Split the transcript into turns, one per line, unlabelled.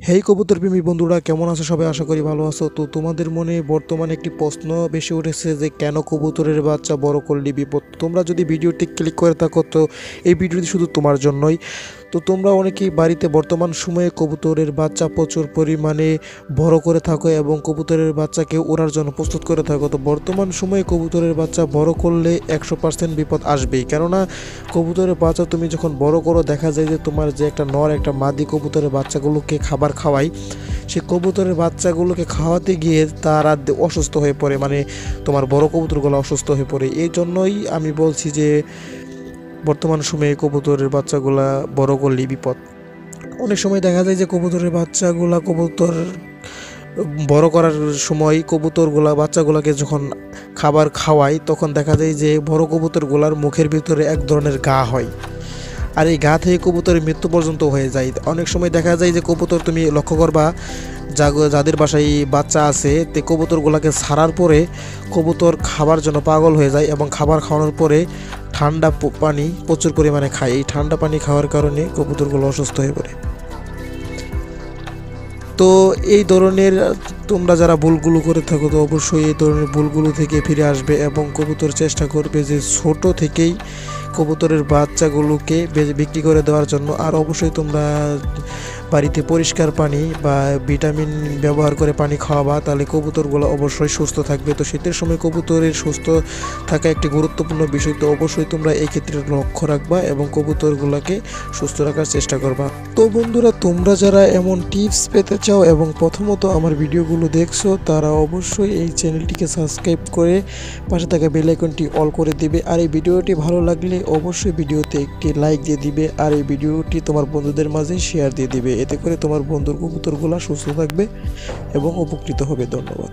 হেই কবুতর প্রেমী বন্ধুরা, কেমন আছো সবাই? আশা করি ভালো আছো। তো তোমাদের মনে বর্তমানে একটি প্রশ্ন বেশি উঠেছে যে কেন কবুতরের বাচ্চা বড় করলে বিপদ। তোমরা যদি ভিডিওটি ক্লিক করে থাকো তো এই ভিডিওটি শুধু তোমার জন্যই। তো তোমরা অনেকেই বাড়িতে বর্তমান সময়ে কবুতরের বাচ্চা প্রচুর পরিমাণে বড় করে থাকো এবং কবুতরের বাচ্চাকে ওড়ার জন্য প্রস্তুত করে থাকো। তো বর্তমান সময়ে কবুতরের বাচ্চা বড় করলে 100% বিপদ আসবেই, কেননা কবুতরের বাচ্চা তুমি যখন বড় করো দেখা যায় যে তোমার যে একটা নর একটা মাদি কবুতরের বাচ্চাগুলোকে খাবার খাওয়াই, সে কবুতরের বাচ্চাগুলোকে খাওয়াতে গিয়ে তারা অসুস্থ হয়ে পড়ে, মানে তোমার বড় কবুতরগুলো অসুস্থ হয়ে পড়ে। এই জন্যই আমি বলছি যে বর্তমান সময়ে কবুতরের বাচ্চাগুলা বড় করলেই বিপদ। অনেক সময় দেখা যায় যে কবুতরের কবুতর বড় করার সময় বাচ্চাগুলাকে যখন খাবার খাওয়ায় তখন দেখা যায় যে বড় কবুতরগুলার মুখের ভিতরে এক ধরনের ঘা হয়, আর এই ঘা থেকে কবুতরের মৃত্যু পর্যন্ত হয়ে যায়। অনেক সময় দেখা যায় যে কবুতর তুমি লক্ষ্য করবা যাদের বাসায় বাচ্চা আছে তে কবুতরগুলোকে ছাড়ার পরে কবুতর খাবার জন্য পাগল হয়ে যায় এবং খাবার খাওয়ানোর পরে ঠান্ডা পানি প্রচুর পরিমাণে খায়। এই ঠান্ডা পানি খাওয়ার কারণে কবুতরগুলো অসুস্থ হয়ে পড়ে। তো এই ধরনের তোমরা যারা ভুলগুলো করে থাকো তো অবশ্যই এই ধরনের ভুলগুলো থেকে ফিরে আসবে এবং কবুতর চেষ্টা করবে যে ছোট থেকেই কবুতরের বাচ্চাগুলোকে বিক্রি করে দেওয়ার জন্য। আর অবশ্যই তোমরা বাড়িতে পরিষ্কার পানি বা ভিটামিন ব্যবহার করে পানি খাওয়াবা, তাহলে কবুতরগুলো অবশ্যই সুস্থ থাকবে। তো শীতের সময় কবুতরের সুস্থ থাকা একটি গুরুত্বপূর্ণ বিষয়, তো অবশ্যই তোমরা এই ক্ষেত্রে লক্ষ্য রাখবা এবং কবুতরগুলোকে সুস্থ রাখার চেষ্টা করবা। তো বন্ধুরা, তোমরা যারা এমন টিপস পেতে চাও এবং প্রথমত আমার ভিডিওগুলো দেখছো তারা অবশ্যই এই চ্যানেলটিকে সাবস্ক্রাইব করে পাশে থাকা বেল আইকনটি অল করে দিবে। আর এই ভিডিওটি ভালো লাগলে অবশ্যই ভিডিওতে একটি লাইক দিয়ে দিবে আর এই ভিডিওটি তোমার বন্ধুদের মাঝে শেয়ার দিয়ে দিবে। এতে করে তোমার বন্ধুর কবুতরগুলো সুস্থ থাকবে এবং উপকৃত হবে। ধন্যবাদ।